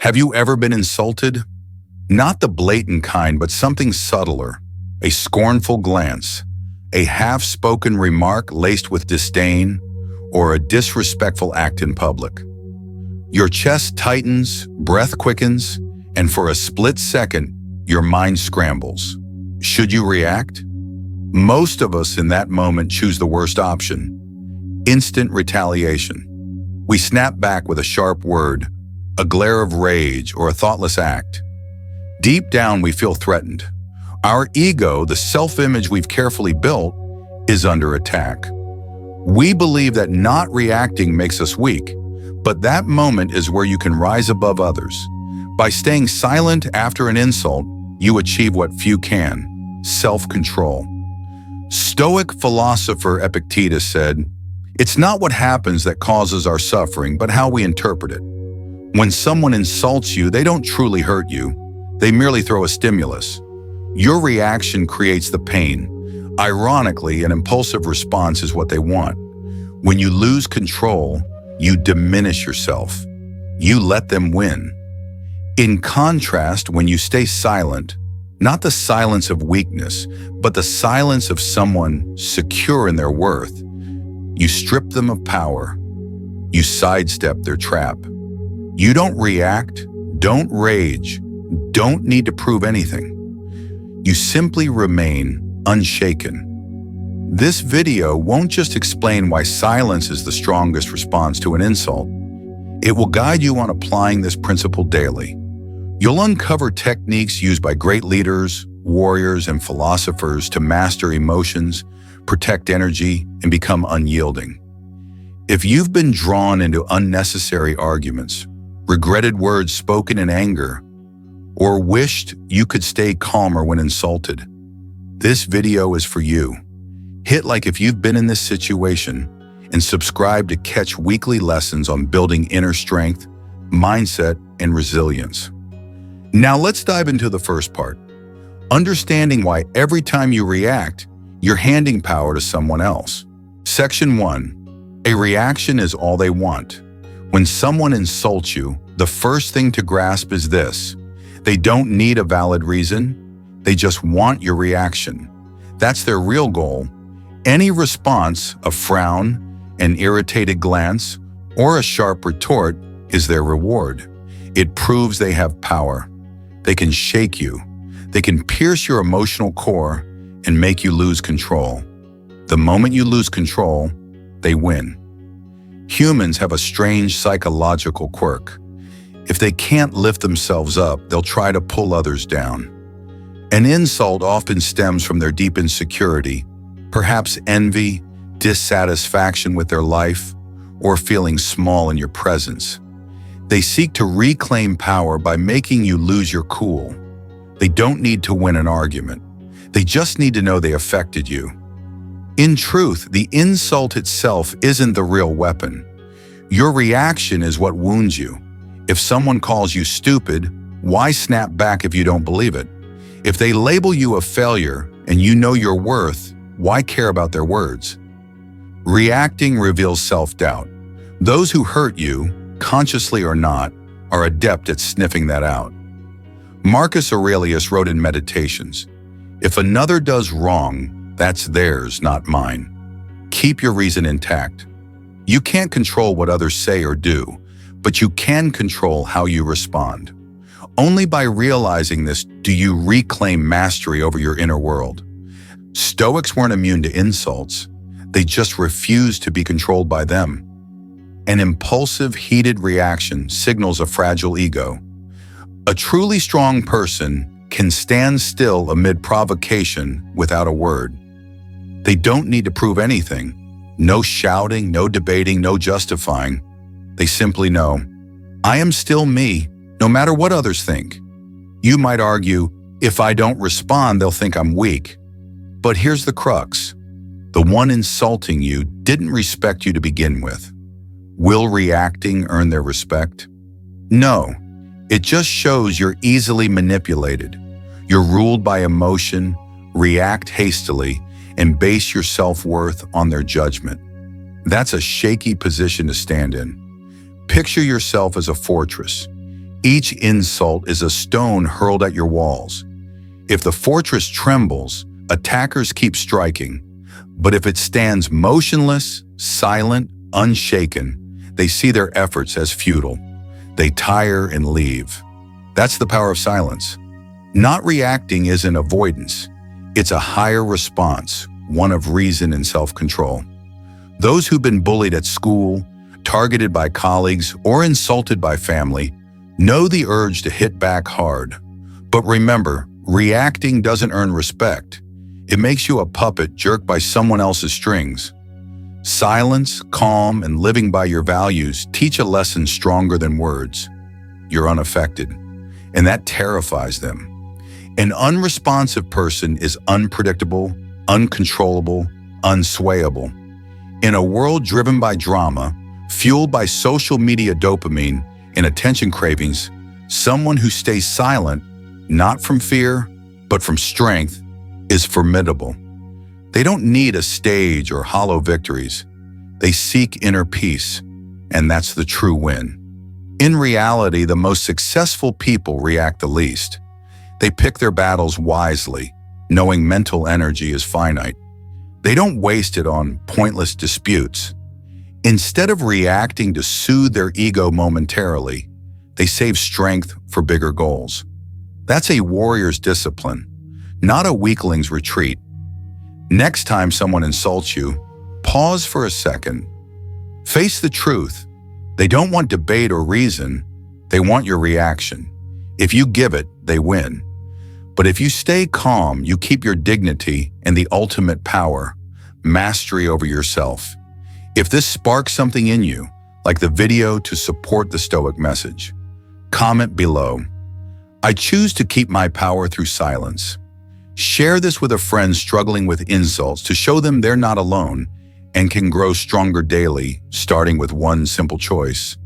Have you ever been insulted? Not the blatant kind, but something subtler, a scornful glance, a half-spoken remark laced with disdain, or a disrespectful act in public. Your chest tightens, breath quickens, and for a split second, your mind scrambles. Should you react? Most of us in that moment choose the worst option: instant retaliation. We snap back with a sharp word, a glare of rage, or a thoughtless act. Deep down, we feel threatened. Our ego, the self-image we've carefully built, is under attack. We believe that not reacting makes us weak, but that moment is where you can rise above others. By staying silent after an insult, you achieve what few can: self-control. Stoic philosopher Epictetus said, "It's not what happens that causes our suffering, but how we interpret it." When someone insults you, they don't truly hurt you. They merely throw a stimulus. Your reaction creates the pain. Ironically, an impulsive response is what they want. When you lose control, you diminish yourself. You let them win. In contrast, when you stay silent, not the silence of weakness, but the silence of someone secure in their worth, you strip them of power. You sidestep their trap. You don't react, don't rage, don't need to prove anything. You simply remain unshaken. This video won't just explain why silence is the strongest response to an insult. It will guide you on applying this principle daily. You'll uncover techniques used by great leaders, warriors, and philosophers to master emotions, protect energy, and become unyielding. If you've been drawn into unnecessary arguments, regretted words spoken in anger, or wished you could stay calmer when insulted, this video is for you. Hit like if you've been in this situation, and subscribe to catch weekly lessons on building inner strength, mindset, and resilience. Now let's dive into the first part: understanding why every time you react, you're handing power to someone else. Section 1. A reaction is all they want. When someone insults you, the first thing to grasp is this: they don't need a valid reason, they just want your reaction. That's their real goal. Any response, a frown, an irritated glance, or a sharp retort, is their reward. It proves they have power. They can shake you. They can pierce your emotional core and make you lose control. The moment you lose control, they win. Humans have a strange psychological quirk. If they can't lift themselves up, they'll try to pull others down. An insult often stems from their deep insecurity, perhaps envy, dissatisfaction with their life, or feeling small in your presence. They seek to reclaim power by making you lose your cool. They don't need to win an argument. They just need to know they affected you. In truth, the insult itself isn't the real weapon. Your reaction is what wounds you. If someone calls you stupid, why snap back if you don't believe it? If they label you a failure and you know your worth, why care about their words? Reacting reveals self-doubt. Those who hurt you, consciously or not, are adept at sniffing that out. Marcus Aurelius wrote in Meditations, "If another does wrong, that's theirs, not mine." Keep your reason intact. You can't control what others say or do, but you can control how you respond. Only by realizing this do you reclaim mastery over your inner world. Stoics weren't immune to insults. They just refused to be controlled by them. An impulsive, heated reaction signals a fragile ego. A truly strong person can stand still amid provocation without a word. They don't need to prove anything. No shouting, no debating, no justifying. They simply know, I am still me, no matter what others think. You might argue, if I don't respond, they'll think I'm weak. But here's the crux. The one insulting you didn't respect you to begin with. Will reacting earn their respect? No. It just shows you're easily manipulated. You're ruled by emotion, react hastily, and base your self-worth on their judgment. That's a shaky position to stand in. Picture yourself as a fortress. Each insult is a stone hurled at your walls. If the fortress trembles, attackers keep striking. But if it stands motionless, silent, unshaken, they see their efforts as futile. They tire and leave. That's the power of silence. Not reacting isn't avoidance. It's a higher response, one of reason and self-control. Those who've been bullied at school, targeted by colleagues, or insulted by family know the urge to hit back hard. But remember, reacting doesn't earn respect. It makes you a puppet jerked by someone else's strings. Silence, calm, and living by your values teach a lesson stronger than words. You're unaffected, and that terrifies them. An unresponsive person is unpredictable, uncontrollable, unswayable. In a world driven by drama, fueled by social media dopamine and attention cravings, someone who stays silent, not from fear, but from strength, is formidable. They don't need a stage or hollow victories. They seek inner peace, and that's the true win. In reality, the most successful people react the least. They pick their battles wisely, knowing mental energy is finite. They don't waste it on pointless disputes. Instead of reacting to soothe their ego momentarily, they save strength for bigger goals. That's a warrior's discipline, not a weakling's retreat. Next time someone insults you, pause for a second. Face the truth. They don't want debate or reason. They want your reaction. If you give it, they win. But if you stay calm, you keep your dignity and the ultimate power, mastery over yourself. If this sparks something in you, like the video to support the Stoic message, comment below. I choose to keep my power through silence. Share this with a friend struggling with insults to show them they're not alone and can grow stronger daily, starting with one simple choice: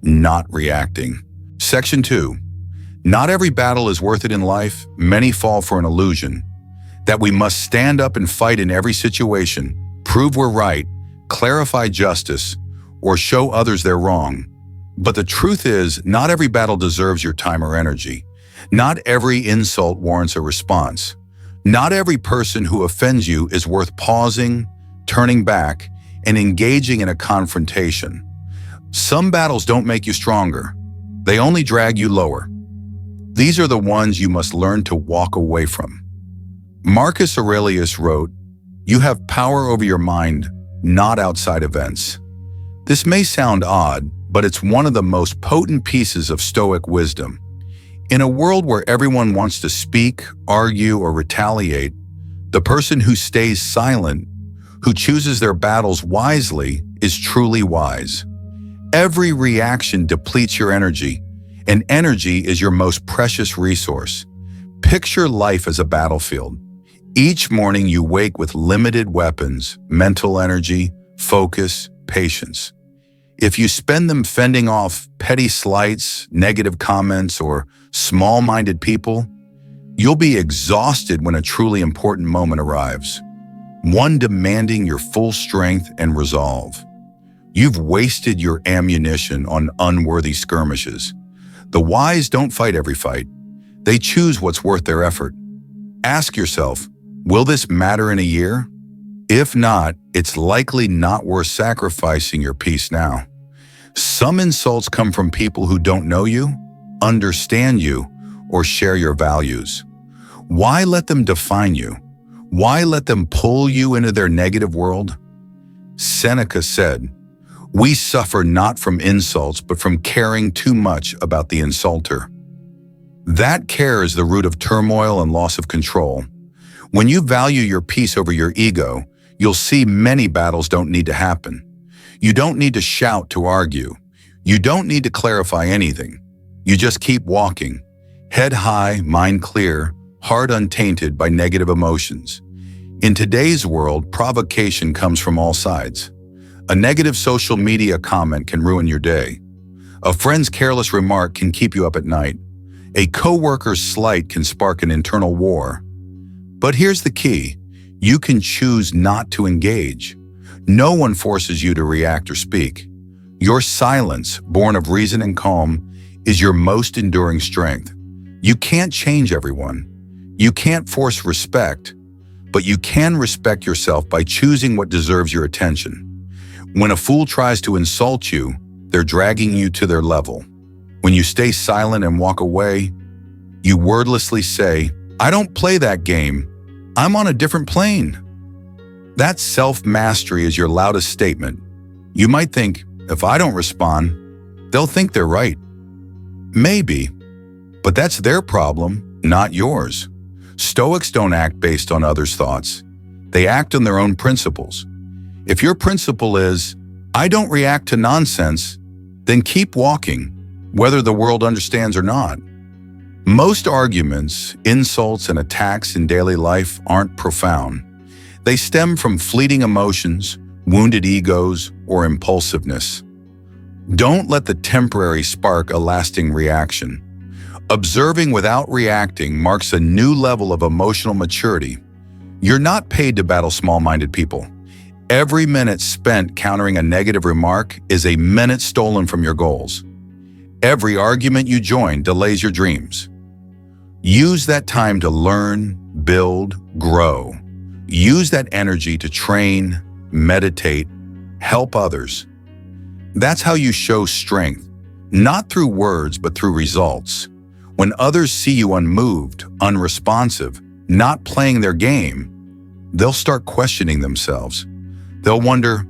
not reacting. Section 2. Not every battle is worth it in life. Many fall for an illusion that we must stand up and fight in every situation, prove we're right, clarify justice, or show others they're wrong. But the truth is, not every battle deserves your time or energy. Not every insult warrants a response. Not every person who offends you is worth pausing, turning back, and engaging in a confrontation. Some battles don't make you stronger. They only drag you lower. These are the ones you must learn to walk away from. Marcus Aurelius wrote, "You have power over your mind, not outside events." This may sound odd, but it's one of the most potent pieces of Stoic wisdom. In a world where everyone wants to speak, argue, or retaliate, the person who stays silent, who chooses their battles wisely, is truly wise. Every reaction depletes your energy, and energy is your most precious resource. Picture life as a battlefield. Each morning you wake with limited weapons, mental energy, focus, patience. If you spend them fending off petty slights, negative comments, or small-minded people, you'll be exhausted when a truly important moment arrives, one demanding your full strength and resolve. You've wasted your ammunition on unworthy skirmishes. The wise don't fight every fight. They choose what's worth their effort. Ask yourself, will this matter in a year? If not, it's likely not worth sacrificing your peace now. Some insults come from people who don't know you, understand you, or share your values. Why let them define you? Why let them pull you into their negative world? Seneca said, "We suffer not from insults, but from caring too much about the insulter." That care is the root of turmoil and loss of control. When you value your peace over your ego, you'll see many battles don't need to happen. You don't need to shout to argue. You don't need to clarify anything. You just keep walking, head high, mind clear, heart untainted by negative emotions. In today's world, provocation comes from all sides. A negative social media comment can ruin your day. A friend's careless remark can keep you up at night. A coworker's slight can spark an internal war. But here's the key. You can choose not to engage. No one forces you to react or speak. Your silence, born of reason and calm, is your most enduring strength. You can't change everyone. You can't force respect, but you can respect yourself by choosing what deserves your attention. When a fool tries to insult you, they're dragging you to their level. When you stay silent and walk away, you wordlessly say, "I don't play that game. I'm on a different plane." That self-mastery is your loudest statement. You might think, if I don't respond, they'll think they're right. Maybe, but that's their problem, not yours. Stoics don't act based on others' thoughts. They act on their own principles. If your principle is, "I don't react to nonsense," then keep walking, whether the world understands or not. Most arguments, insults, and attacks in daily life aren't profound. They stem from fleeting emotions, wounded egos, or impulsiveness. Don't let the temporary spark a lasting reaction. Observing without reacting marks a new level of emotional maturity. You're not paid to battle small-minded people. Every minute spent countering a negative remark is a minute stolen from your goals. Every argument you join delays your dreams. Use that time to learn, build, grow. Use that energy to train, meditate, help others. That's how you show strength, not through words, but through results. When others see you unmoved, unresponsive, not playing their game, they'll start questioning themselves. They'll wonder,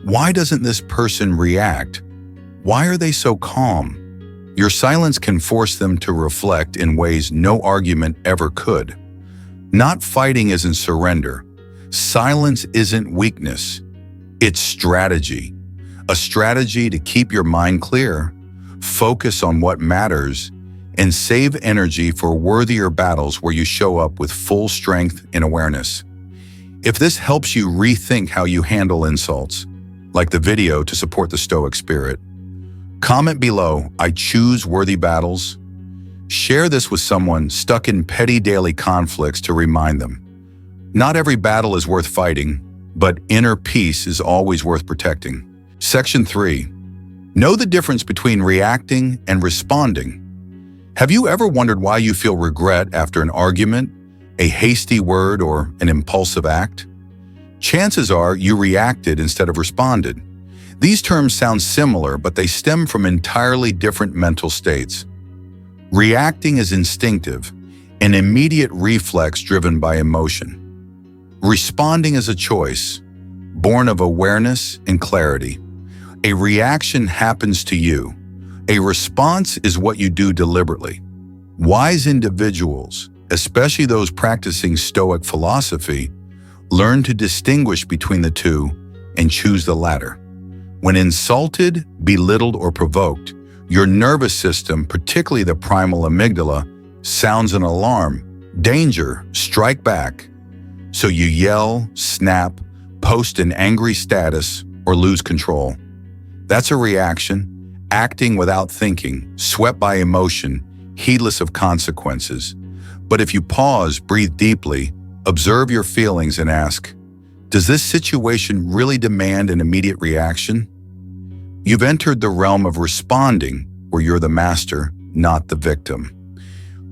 why doesn't this person react? Why are they so calm? Your silence can force them to reflect in ways no argument ever could. Not fighting isn't surrender. Silence isn't weakness. It's strategy. A strategy to keep your mind clear, focus on what matters, and save energy for worthier battles where you show up with full strength and awareness. If this helps you rethink how you handle insults, like the video to support the Stoic spirit, comment below, "I choose worthy battles." Share this with someone stuck in petty daily conflicts to remind them. Not every battle is worth fighting, but inner peace is always worth protecting. Section 3. Know the difference between reacting and responding. Have you ever wondered why you feel regret after an argument, a hasty word, or an impulsive act? Chances are you reacted instead of responded. These terms sound similar, but they stem from entirely different mental states. Reacting is instinctive, an immediate reflex driven by emotion. Responding is a choice, born of awareness and clarity. A reaction happens to you. A response is what you do deliberately. Wise individuals, especially those practicing Stoic philosophy, learn to distinguish between the two and choose the latter. When insulted, belittled, or provoked, your nervous system, particularly the primal amygdala, sounds an alarm. Danger, strike back. So you yell, snap, post an angry status, or lose control. That's a reaction, acting without thinking, swept by emotion, heedless of consequences. But if you pause, breathe deeply, observe your feelings and ask, does this situation really demand an immediate reaction? You've entered the realm of responding, where you're the master, not the victim.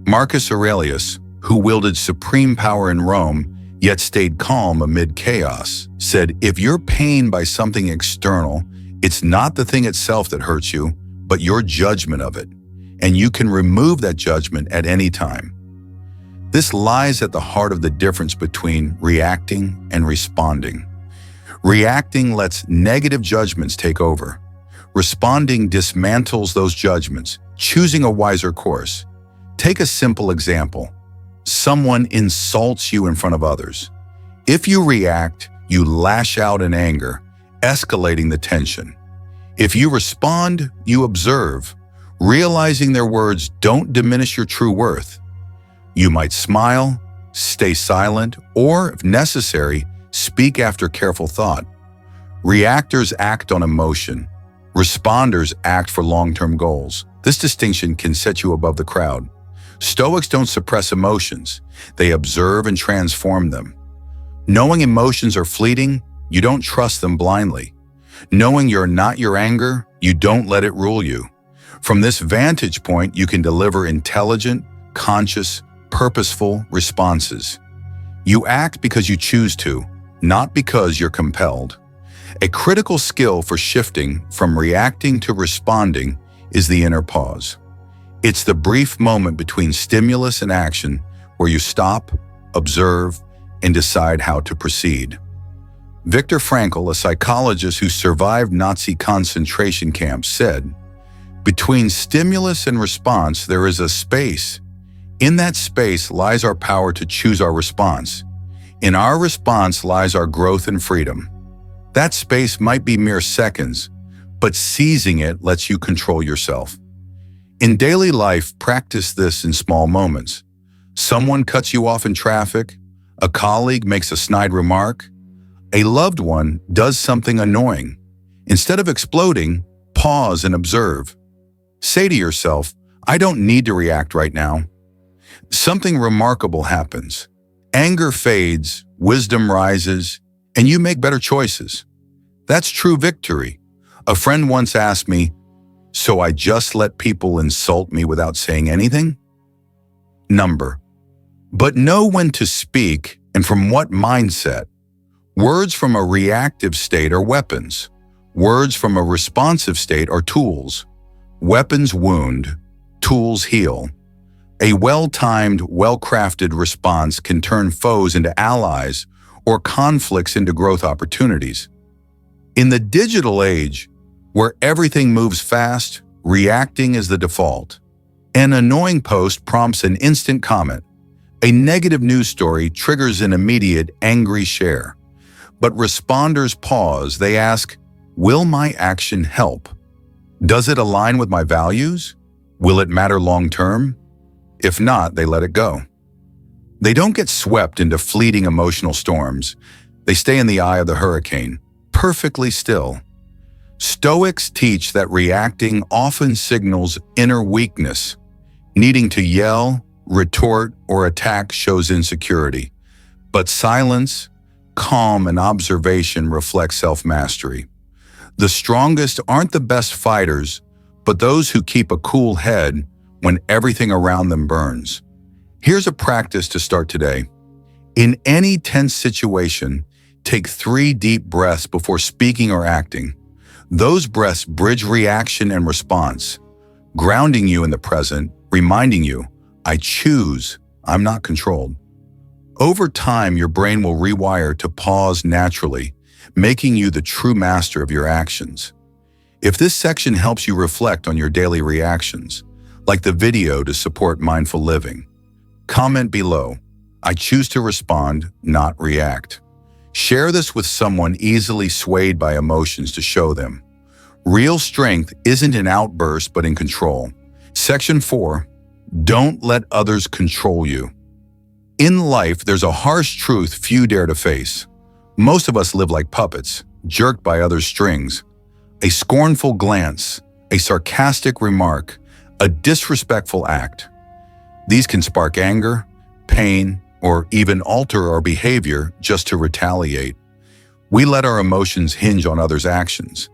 Marcus Aurelius, who wielded supreme power in Rome, yet stayed calm amid chaos, said, if you're pained by something external, it's not the thing itself that hurts you, but your judgment of it, and you can remove that judgment at any time. This lies at the heart of the difference between reacting and responding. Reacting lets negative judgments take over. Responding dismantles those judgments, choosing a wiser course. Take a simple example. Someone insults you in front of others. If you react, you lash out in anger, escalating the tension. If you respond, you observe, realizing their words don't diminish your true worth. You might smile, stay silent, or, if necessary, speak after careful thought. Reactors act on emotion. Responders act for long-term goals. This distinction can set you above the crowd. Stoics don't suppress emotions. They observe and transform them. Knowing emotions are fleeting, you don't trust them blindly. Knowing you're not your anger, you don't let it rule you. From this vantage point, you can deliver intelligent, conscious, purposeful responses. You act because you choose to, not because you're compelled. A critical skill for shifting from reacting to responding is the inner pause. It's the brief moment between stimulus and action where you stop, observe, and decide how to proceed. Viktor Frankl, a psychologist who survived Nazi concentration camps, said, "Between stimulus and response, there is a space. In that space lies our power to choose our response. In our response lies our growth and freedom. That space might be mere seconds, but seizing it lets you control yourself." In daily life, practice this in small moments. Someone cuts you off in traffic, a colleague makes a snide remark, a loved one does something annoying. Instead of exploding, pause and observe. Say to yourself, "I don't need to react right now." Something remarkable happens. Anger fades, wisdom rises, and you make better choices. That's true victory. A friend once asked me, "So I just let people insult me without saying anything?" But know when to speak and from what mindset. Words from a reactive state are weapons. Words from a responsive state are tools. Weapons wound, tools heal. A well-timed, well-crafted response can turn foes into allies or conflicts into growth opportunities. In the digital age, where everything moves fast, reacting is the default. An annoying post prompts an instant comment. A negative news story triggers an immediate angry share. But responders pause. They ask, "Will my action help? Does it align with my values? Will it matter long-term?" If not, they let it go. They don't get swept into fleeting emotional storms. They stay in the eye of the hurricane, perfectly still. Stoics teach that reacting often signals inner weakness. Needing to yell, retort, or attack shows insecurity. But silence, calm, and observation reflect self-mastery. The strongest aren't the best fighters, but those who keep a cool head when everything around them burns. Here's a practice to start today. In any tense situation, take 3 deep breaths before speaking or acting. Those breaths bridge reaction and response, grounding you in the present, reminding you, "I choose, I'm not controlled." Over time, your brain will rewire to pause naturally, making you the true master of your actions. If this section helps you reflect on your daily reactions, like the video to support mindful living, comment below, "I choose to respond, not react." Share this with someone easily swayed by emotions to show them. Real strength isn't in outbursts but in control. Section 4. Don't let others control you. In life, there's a harsh truth few dare to face. Most of us live like puppets, jerked by others' strings. A scornful glance, a sarcastic remark, a disrespectful act. These can spark anger, pain, or even alter our behavior just to retaliate. We let our emotions hinge on others' actions,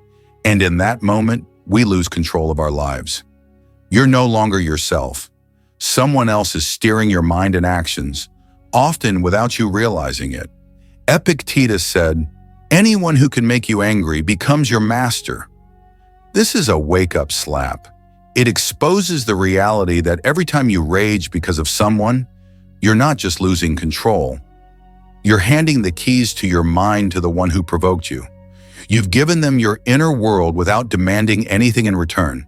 and in that moment, we lose control of our lives. You're no longer yourself. Someone else is steering your mind and actions, often without you realizing it. Epictetus said, "Anyone who can make you angry becomes your master." This is a wake-up slap. It exposes the reality that every time you rage because of someone, you're not just losing control. You're handing the keys to your mind to the one who provoked you. You've given them your inner world without demanding anything in return.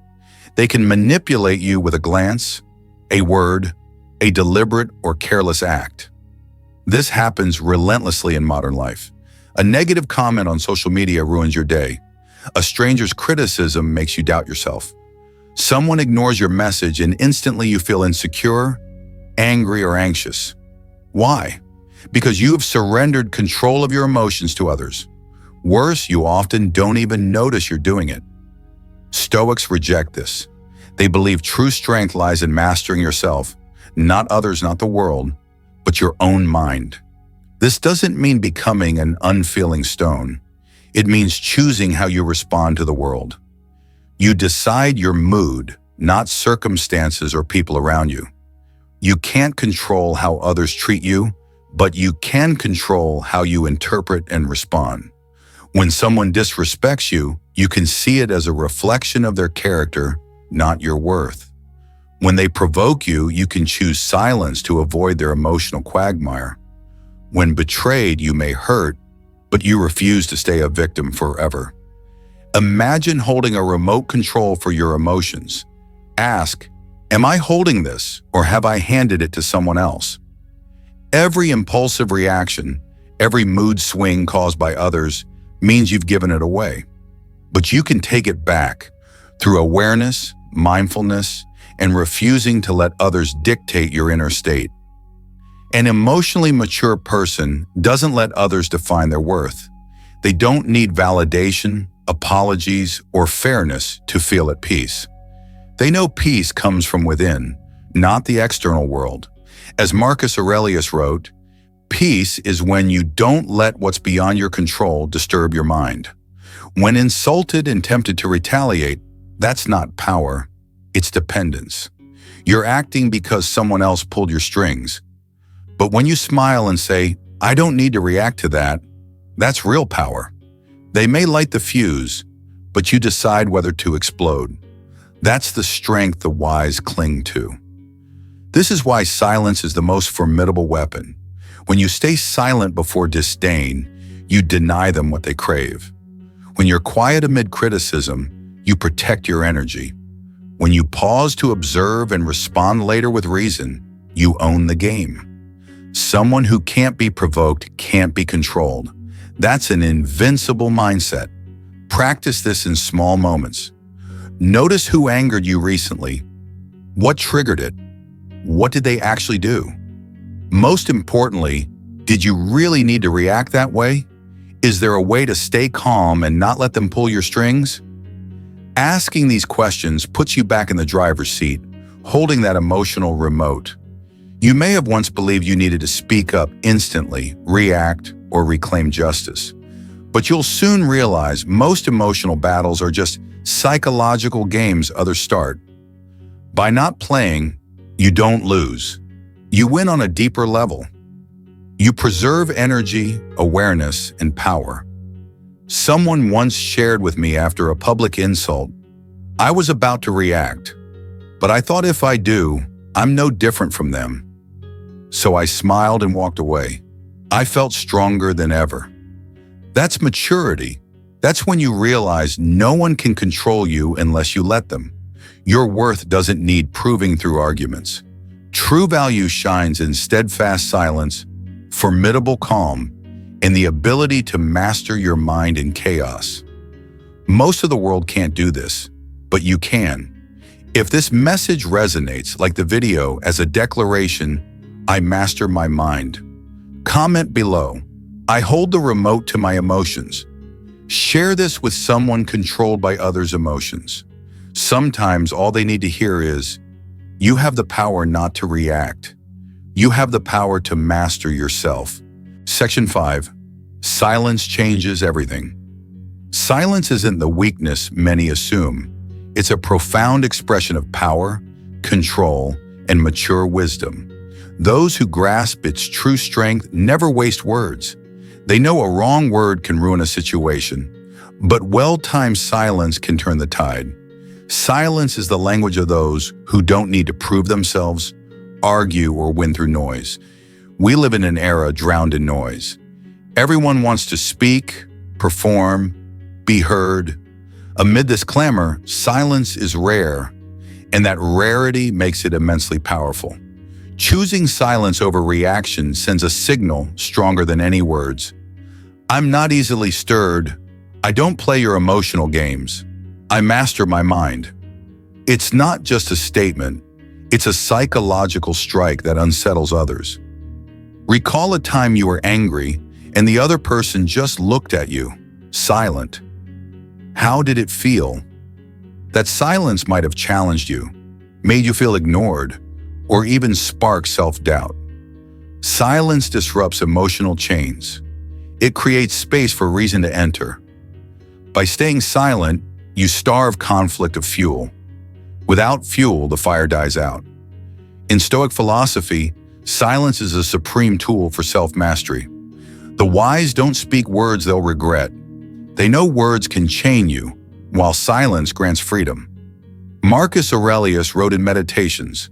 They can manipulate you with a glance, a word, a deliberate or careless act. This happens relentlessly in modern life. A negative comment on social media ruins your day. A stranger's criticism makes you doubt yourself. Someone ignores your message and instantly you feel insecure, angry, or anxious. Why? Because you have surrendered control of your emotions to others. Worse, you often don't even notice you're doing it. Stoics reject this. They believe true strength lies in mastering yourself, not others, not the world, but your own mind. This doesn't mean becoming an unfeeling stone. It means choosing how you respond to the world. You decide your mood, not circumstances or people around you. You can't control how others treat you, but you can control how you interpret and respond. When someone disrespects you, you can see it as a reflection of their character, not your worth. When they provoke you, you can choose silence to avoid their emotional quagmire. When betrayed, you may hurt, but you refuse to stay a victim forever. Imagine holding a remote control for your emotions. Ask, am I holding this, or have I handed it to someone else? Every impulsive reaction, every mood swing caused by others, means you've given it away. But you can take it back through awareness, mindfulness, and refusing to let others dictate your inner state. An emotionally mature person doesn't let others define their worth. They don't need validation, apologies, or fairness to feel at peace. They know peace comes from within, not the external world. As Marcus Aurelius wrote, peace is when you don't let what's beyond your control disturb your mind. When insulted and tempted to retaliate, that's not power, it's dependence. You're acting because someone else pulled your strings. But when you smile and say, I don't need to react to that, that's real power. They may light the fuse, but you decide whether to explode. That's the strength the wise cling to. This is why silence is the most formidable weapon. When you stay silent before disdain, you deny them what they crave. When you're quiet amid criticism, you protect your energy. When you pause to observe and respond later with reason, you own the game. Someone who can't be provoked can't be controlled. That's an invincible mindset. Practice this in small moments. Notice who angered you recently. What triggered it? What did they actually do? Most importantly, did you really need to react that way? Is there a way to stay calm and not let them pull your strings? Asking these questions puts you back in the driver's seat, holding that emotional remote. You may have once believed you needed to speak up instantly, react, or reclaim justice. But you'll soon realize most emotional battles are just psychological games others start. By not playing, you don't lose. You win on a deeper level. You preserve energy, awareness, and power. Someone once shared with me after a public insult, I was about to react, but I thought if I do, I'm no different from them. So I smiled and walked away. I felt stronger than ever. That's maturity. That's when you realize no one can control you unless you let them. Your worth doesn't need proving through arguments. True value shines in steadfast silence, formidable calm, and the ability to master your mind in chaos. Most of the world can't do this, but you can. If this message resonates like the video as a declaration, I master my mind. Comment below, I hold the remote to my emotions. Share this with someone controlled by others' emotions. Sometimes all they need to hear is, you have the power not to react. You have the power to master yourself. Section 5. Silence changes everything. Silence isn't the weakness many assume. It's a profound expression of power, control, and mature wisdom. Those who grasp its true strength never waste words. They know a wrong word can ruin a situation, but well-timed silence can turn the tide. Silence is the language of those who don't need to prove themselves, argue, or win through noise. We live in an era drowned in noise. Everyone wants to speak, perform, be heard. Amid this clamor, silence is rare, and that rarity makes it immensely powerful. Choosing silence over reaction sends a signal stronger than any words. I'm not easily stirred. I don't play your emotional games. I master my mind. It's not just a statement. It's a psychological strike that unsettles others. Recall a time you were angry and the other person just looked at you, silent. How did it feel? That silence might have challenged you, made you feel ignored, or even spark self-doubt. Silence disrupts emotional chains. It creates space for reason to enter. By staying silent, you starve conflict of fuel. Without fuel, the fire dies out. In Stoic philosophy, silence is a supreme tool for self-mastery. The wise don't speak words they'll regret. They know words can chain you, while silence grants freedom. Marcus Aurelius wrote in Meditations,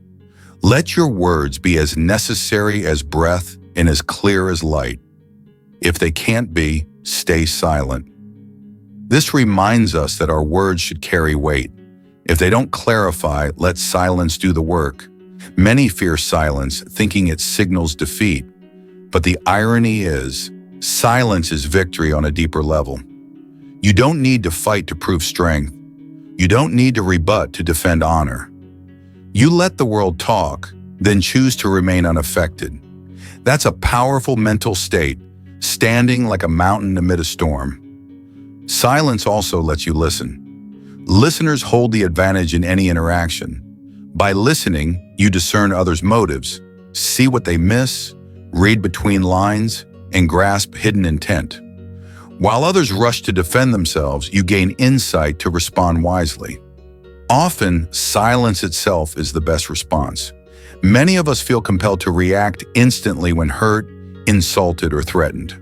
"Let your words be as necessary as breath and as clear as light. If they can't be, stay silent." This reminds us that our words should carry weight. If they don't clarify, let silence do the work. Many fear silence, thinking it signals defeat. But the irony is, silence is victory on a deeper level. You don't need to fight to prove strength. You don't need to rebut to defend honor. You let the world talk, then choose to remain unaffected. That's a powerful mental state, standing like a mountain amid a storm. Silence also lets you listen. Listeners hold the advantage in any interaction. By listening, you discern others' motives, see what they miss, read between lines, and grasp hidden intent. While others rush to defend themselves, you gain insight to respond wisely. Often, silence itself is the best response. Many of us feel compelled to react instantly when hurt, insulted, or threatened.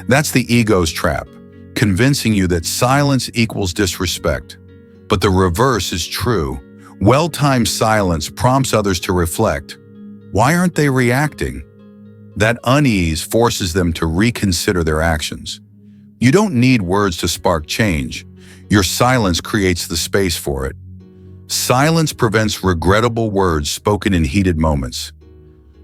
That's the ego's trap, convincing you that silence equals disrespect. But the reverse is true. Well-timed silence prompts others to reflect. Why aren't they reacting? That unease forces them to reconsider their actions. You don't need words to spark change. Your silence creates the space for it. Silence prevents regrettable words spoken in heated moments.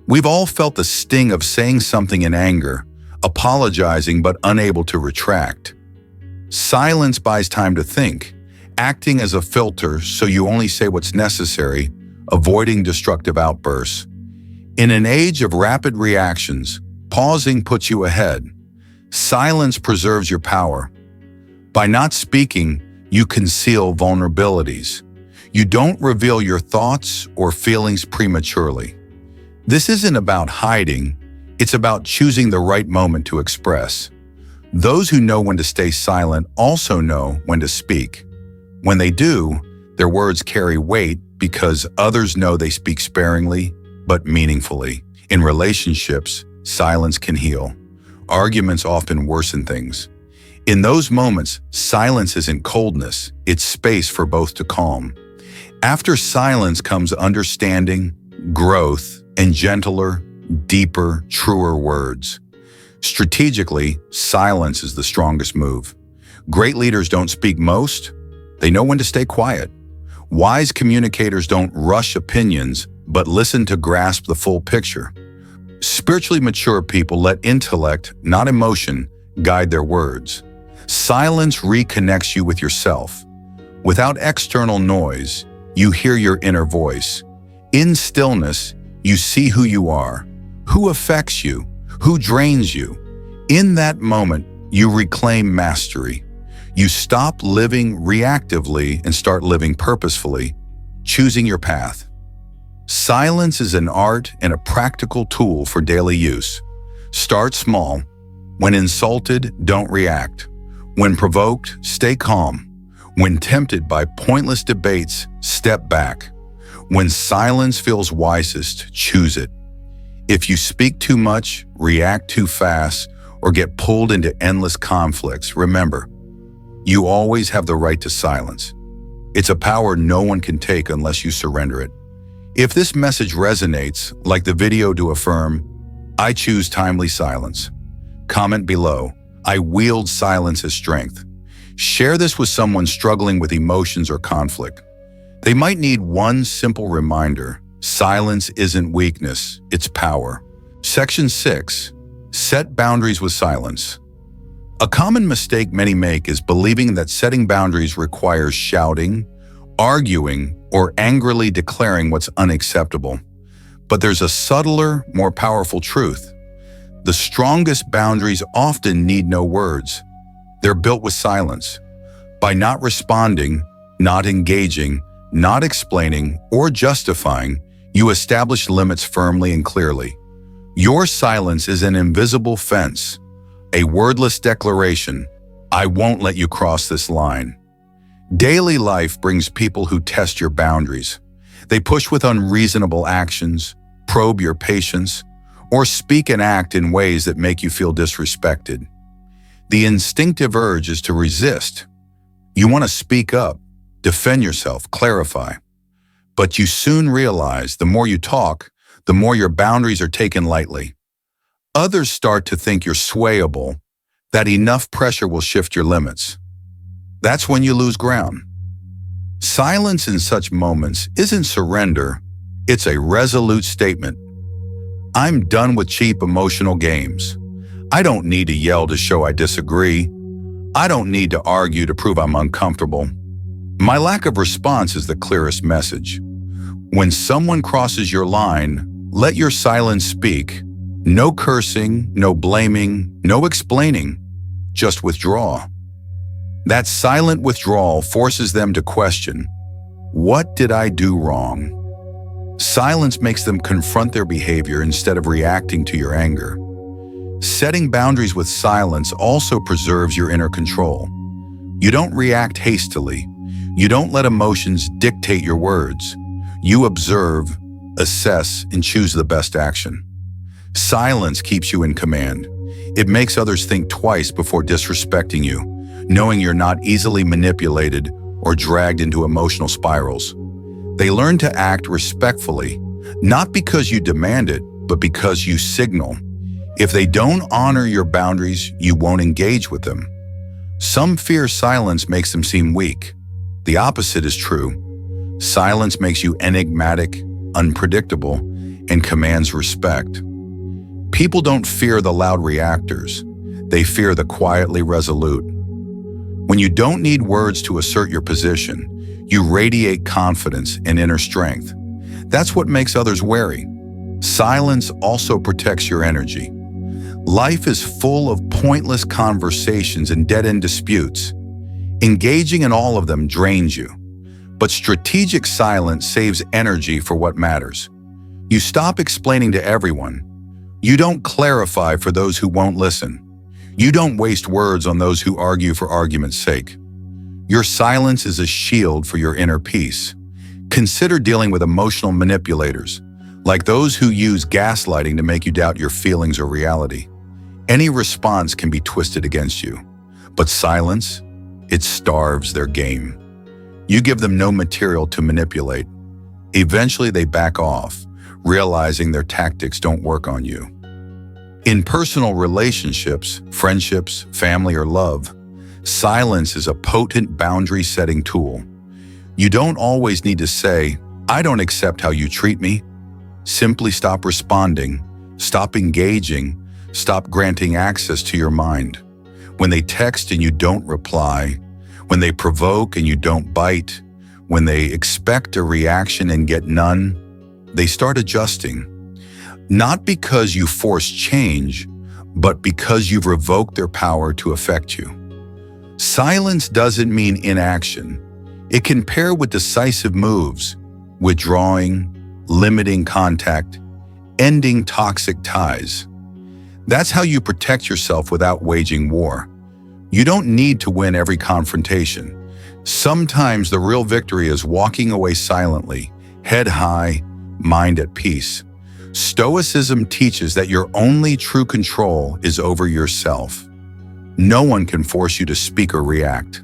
We've all felt the sting of saying something in anger, apologizing but unable to retract. Silence buys time to think, acting as a filter so you only say what's necessary, avoiding destructive outbursts. In an age of rapid reactions, pausing puts you ahead. Silence preserves your power. By not speaking, you conceal vulnerabilities. You don't reveal your thoughts or feelings prematurely. This isn't about hiding, it's about choosing the right moment to express. Those who know when to stay silent also know when to speak. When they do, their words carry weight because others know they speak sparingly but meaningfully. In relationships, silence can heal. Arguments often worsen things. In those moments, silence isn't coldness, it's space for both to calm. After silence comes understanding, growth, and gentler, deeper, truer words. Strategically, silence is the strongest move. Great leaders don't speak most, they know when to stay quiet. Wise communicators don't rush opinions, but listen to grasp the full picture. Spiritually mature people let intellect, not emotion, guide their words. Silence reconnects you with yourself. Without external noise, you hear your inner voice. In stillness, you see who you are, who affects you, who drains you. In that moment, you reclaim mastery. You stop living reactively and start living purposefully, choosing your path. Silence is an art and a practical tool for daily use. Start small. When insulted, don't react. When provoked, stay calm. When tempted by pointless debates, step back. When silence feels wisest, choose it. If you speak too much, react too fast, or get pulled into endless conflicts, remember, you always have the right to silence. It's a power no one can take unless you surrender it. If this message resonates, like the video to affirm, "I choose timely silence." Comment below, "I wield silence as strength." Share this with someone struggling with emotions or conflict. They might need one simple reminder: silence isn't weakness, it's power. Section 6. Set boundaries with silence. A common mistake many make is believing that setting boundaries requires shouting, arguing, or angrily declaring what's unacceptable. But there's a subtler, more powerful truth. The strongest boundaries often need no words. They're built with silence. By not responding, not engaging, not explaining, or justifying, you establish limits firmly and clearly. Your silence is an invisible fence, a wordless declaration: "I won't let you cross this line." Daily life brings people who test your boundaries. They push with unreasonable actions, probe your patience, or speak and act in ways that make you feel disrespected. The instinctive urge is to resist. You want to speak up, defend yourself, clarify. But you soon realize the more you talk, the more your boundaries are taken lightly. Others start to think you're swayable, that enough pressure will shift your limits. That's when you lose ground. Silence in such moments isn't surrender, it's a resolute statement. I'm done with cheap emotional games. I don't need to yell to show I disagree. I don't need to argue to prove I'm uncomfortable. My lack of response is the clearest message. When someone crosses your line, let your silence speak. No cursing, no blaming, no explaining. Just withdraw. That silent withdrawal forces them to question, what did I do wrong? Silence makes them confront their behavior instead of reacting to your anger. Setting boundaries with silence also preserves your inner control. You don't react hastily. You don't let emotions dictate your words. You observe, assess, and choose the best action. Silence keeps you in command. It makes others think twice before disrespecting you, knowing you're not easily manipulated or dragged into emotional spirals. They learn to act respectfully, not because you demand it, but because you signal. If they don't honor your boundaries, you won't engage with them. Some fear silence makes them seem weak. The opposite is true. Silence makes you enigmatic, unpredictable, and commands respect. People don't fear the loud reactors. They fear the quietly resolute. When you don't need words to assert your position, you radiate confidence and inner strength. That's what makes others wary. Silence also protects your energy. Life is full of pointless conversations and dead-end disputes. Engaging in all of them drains you. But strategic silence saves energy for what matters. You stop explaining to everyone. You don't clarify for those who won't listen. You don't waste words on those who argue for argument's sake. Your silence is a shield for your inner peace. Consider dealing with emotional manipulators, like those who use gaslighting to make you doubt your feelings or reality. Any response can be twisted against you, but silence, it starves their game. You give them no material to manipulate. Eventually they back off, realizing their tactics don't work on you. In personal relationships, friendships, family, or love, silence is a potent boundary-setting tool. You don't always need to say, I don't accept how you treat me. Simply stop responding, stop engaging, stop granting access to your mind. When they text and you don't reply, when they provoke and you don't bite, when they expect a reaction and get none, they start adjusting. Not because you force change, but because you've revoked their power to affect you. Silence doesn't mean inaction. It can pair with decisive moves, withdrawing, limiting contact, ending toxic ties. That's how you protect yourself without waging war. You don't need to win every confrontation. Sometimes the real victory is walking away silently, head high, mind at peace. Stoicism teaches that your only true control is over yourself. No one can force you to speak or react.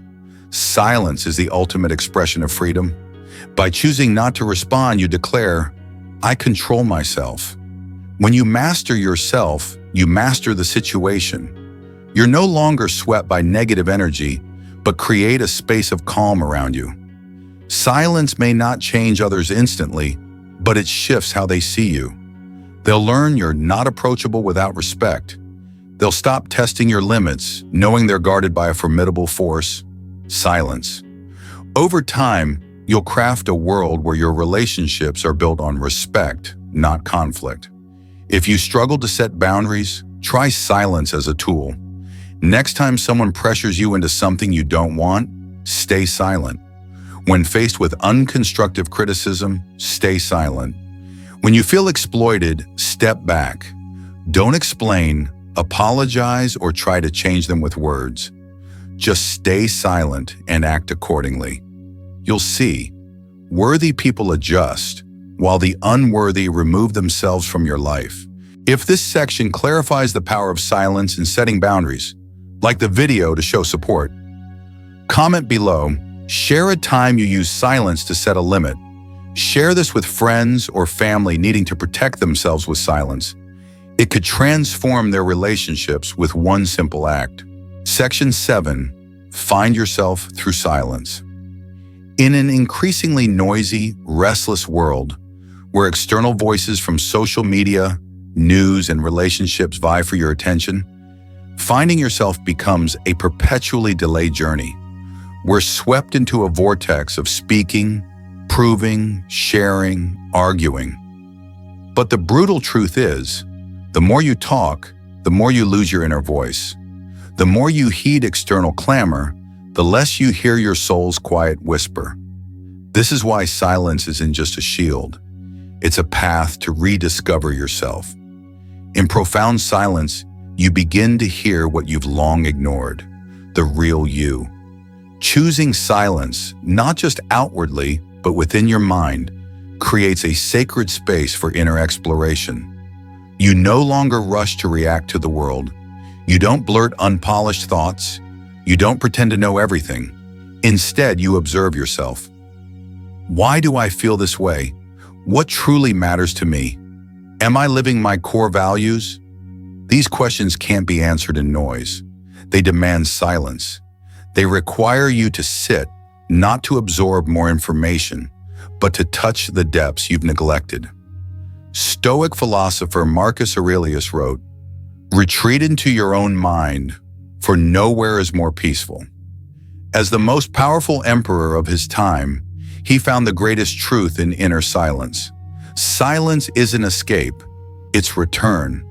Silence is the ultimate expression of freedom. By choosing not to respond, you declare, I control myself. When you master yourself, you master the situation. You're no longer swept by negative energy, but create a space of calm around you. Silence may not change others instantly, but it shifts how they see you. They'll learn you're not approachable without respect. They'll stop testing your limits, knowing they're guarded by a formidable force, silence. Over time, you'll craft a world where your relationships are built on respect, not conflict. If you struggle to set boundaries, try silence as a tool. Next time someone pressures you into something you don't want, stay silent. When faced with unconstructive criticism, stay silent. When you feel exploited, step back. Don't explain, apologize, or try to change them with words. Just stay silent and act accordingly. you'll see worthy people adjust, while the unworthy remove themselves from your life. If this section clarifies the power of silence in setting boundaries, like the video to show support, comment below, share a time you use silence to set a limit. Share this with friends or family needing to protect themselves with silence. It could transform their relationships with one simple act. Section 7. Find yourself through silence. In an increasingly noisy, restless world, where external voices from social media, news, and relationships vie for your attention, finding yourself becomes a perpetually delayed journey. We're swept into a vortex of speaking, proving, sharing, arguing. But the brutal truth is, the more you talk, the more you lose your inner voice. The more you heed external clamor, the less you hear your soul's quiet whisper. This is why silence isn't just a shield. It's a path to rediscover yourself. In profound silence, you begin to hear what you've long ignored, the real you. Choosing silence, not just outwardly, but within your mind, creates a sacred space for inner exploration. You no longer rush to react to the world. You don't blurt unpolished thoughts. You don't pretend to know everything. Instead, you observe yourself. Why do I feel this way? What truly matters to me? Am I living my core values? These questions can't be answered in noise. They demand silence. They require you to sit, not to absorb more information, but to touch the depths you've neglected. Stoic philosopher Marcus Aurelius wrote, "Retreat into your own mind, for nowhere is more peaceful." As the most powerful emperor of his time, he found the greatest truth in inner silence. Silence isn't escape, it's return.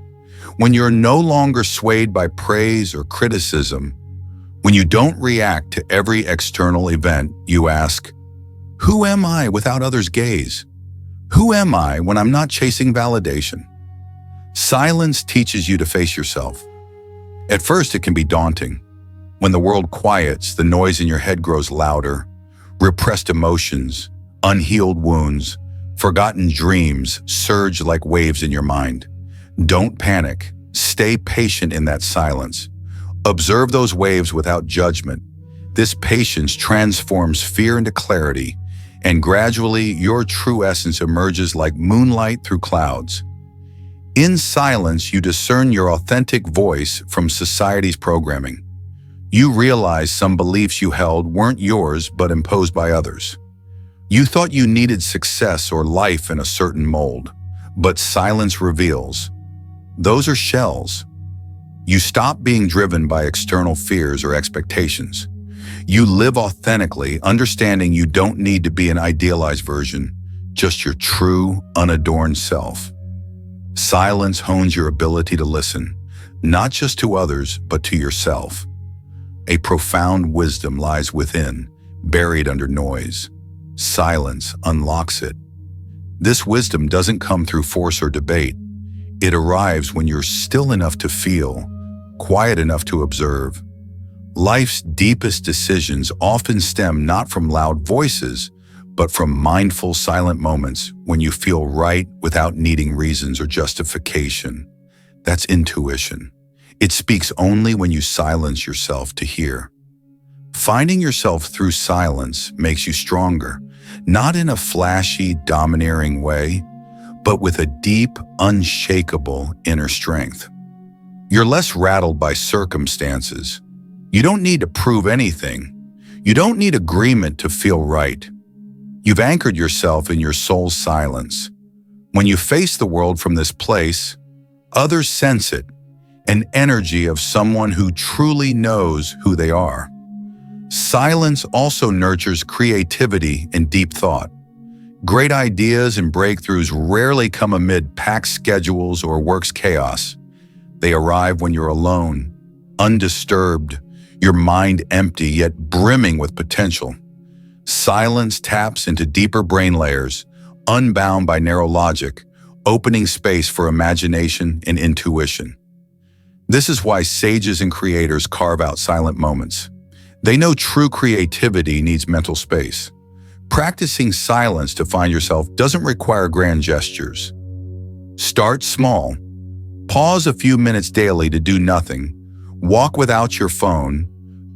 When you're no longer swayed by praise or criticism, when you don't react to every external event, you ask, who am I without others' gaze? Who am I when I'm not chasing validation? Silence teaches you to face yourself. At first, it can be daunting. When the world quiets, the noise in your head grows louder. Repressed emotions, unhealed wounds, forgotten dreams surge like waves in your mind. Don't panic. Stay patient in that silence. Observe those waves without judgment. This patience transforms fear into clarity, and gradually your true essence emerges like moonlight through clouds. In silence, you discern your authentic voice from society's programming. You realize some beliefs you held weren't yours but imposed by others. You thought you needed success or life in a certain mold, but silence reveals those are shells. You stop being driven by external fears or expectations. You live authentically, understanding you don't need to be an idealized version, just your true, unadorned self. Silence hones your ability to listen, not just to others, but to yourself. A profound wisdom lies within, buried under noise. Silence unlocks it. This wisdom doesn't come through force or debate. It arrives when you're still enough to feel, quiet enough to observe. Life's deepest decisions often stem not from loud voices, but from mindful, silent moments when you feel right without needing reasons or justification. That's intuition. It speaks only when you silence yourself to hear. Finding yourself through silence makes you stronger, not in a flashy, domineering way, but with a deep, unshakable inner strength. You're less rattled by circumstances. You don't need to prove anything. You don't need agreement to feel right. You've anchored yourself in your soul's silence. When you face the world from this place, others sense it, an energy of someone who truly knows who they are. Silence also nurtures creativity and deep thought. Great ideas and breakthroughs rarely come amid packed schedules or work's chaos. They arrive when you're alone, undisturbed, your mind empty yet brimming with potential. Silence taps into deeper brain layers, unbound by narrow logic, opening space for imagination and intuition. This is why sages and creators carve out silent moments. They know true creativity needs mental space. Practicing silence to find yourself doesn't require grand gestures. Start small. Pause a few minutes daily to do nothing. Walk without your phone.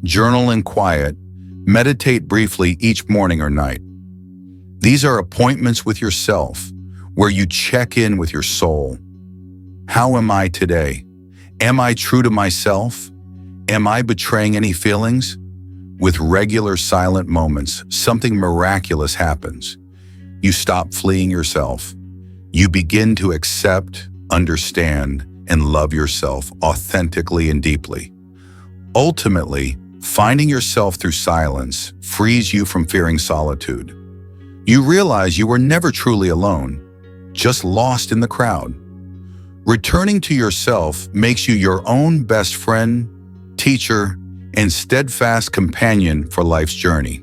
Journal in quiet. Meditate briefly each morning or night. These are appointments with yourself, where you check in with your soul. How am I today? Am I true to myself? Am I betraying any feelings? With regular silent moments, something miraculous happens. You stop fleeing yourself. You begin to accept, understand, and love yourself authentically and deeply. Ultimately, finding yourself through silence frees you from fearing solitude. You realize you were never truly alone, just lost in the crowd. Returning to yourself makes you your own best friend, teacher, and steadfast companion for life's journey.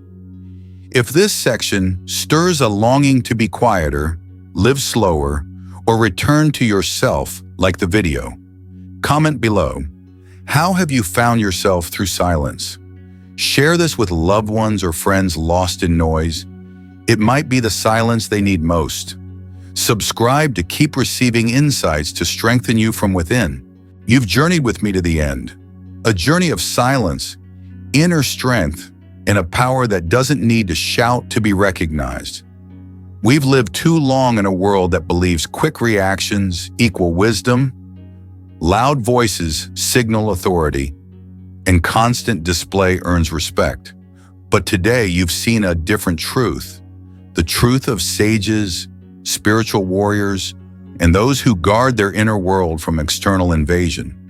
If this section stirs a longing to be quieter, live slower, or return to yourself like the video, comment below. How have you found yourself through silence? Share this with loved ones or friends lost in noise. It might be the silence they need most. Subscribe to keep receiving insights to strengthen you from within. You've journeyed with me to the end. A journey of silence, inner strength, and a power that doesn't need to shout to be recognized. We've lived too long in a world that believes quick reactions equal wisdom, loud voices signal authority, and constant display earns respect. But today you've seen a different truth, the truth of sages, spiritual warriors, and those who guard their inner world from external invasion.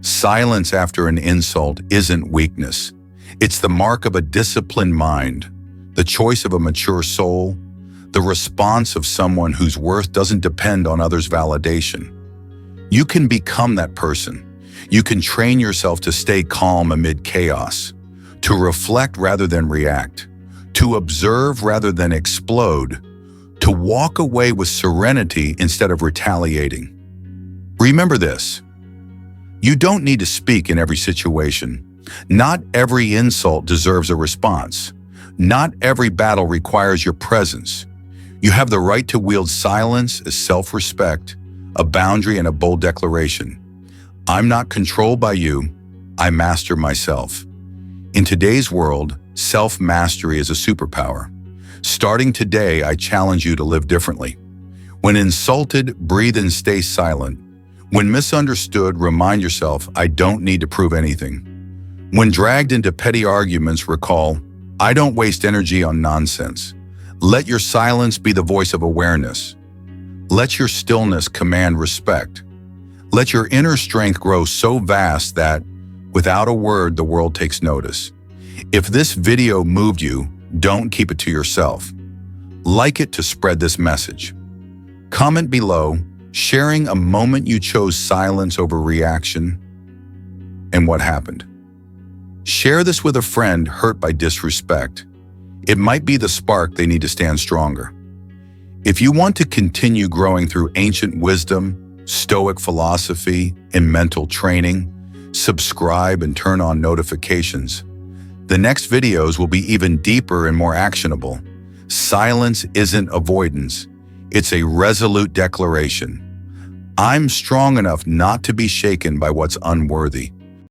Silence after an insult isn't weakness. It's the mark of a disciplined mind, the choice of a mature soul, the response of someone whose worth doesn't depend on others' validation. You can become that person. You can train yourself to stay calm amid chaos, to reflect rather than react, to observe rather than explode, to walk away with serenity instead of retaliating. Remember this. You don't need to speak in every situation. Not every insult deserves a response. Not every battle requires your presence. You have the right to wield silence as self-respect, a boundary, and a bold declaration. I'm not controlled by you. I master myself. In today's world, self-mastery is a superpower. Starting today, I challenge you to live differently. When insulted, breathe and stay silent. When misunderstood, remind yourself, I don't need to prove anything. When dragged into petty arguments, recall, I don't waste energy on nonsense. Let your silence be the voice of awareness. Let your stillness command respect. Let your inner strength grow so vast that, without a word, the world takes notice. If this video moved you, don't keep it to yourself. Like it to spread this message. Comment below, sharing a moment you chose silence over reaction and what happened. Share this with a friend hurt by disrespect. It might be the spark they need to stand stronger. If you want to continue growing through ancient wisdom, Stoic philosophy, and mental training, subscribe and turn on notifications. The next videos will be even deeper and more actionable. Silence isn't avoidance. It's a resolute declaration. I'm strong enough not to be shaken by what's unworthy.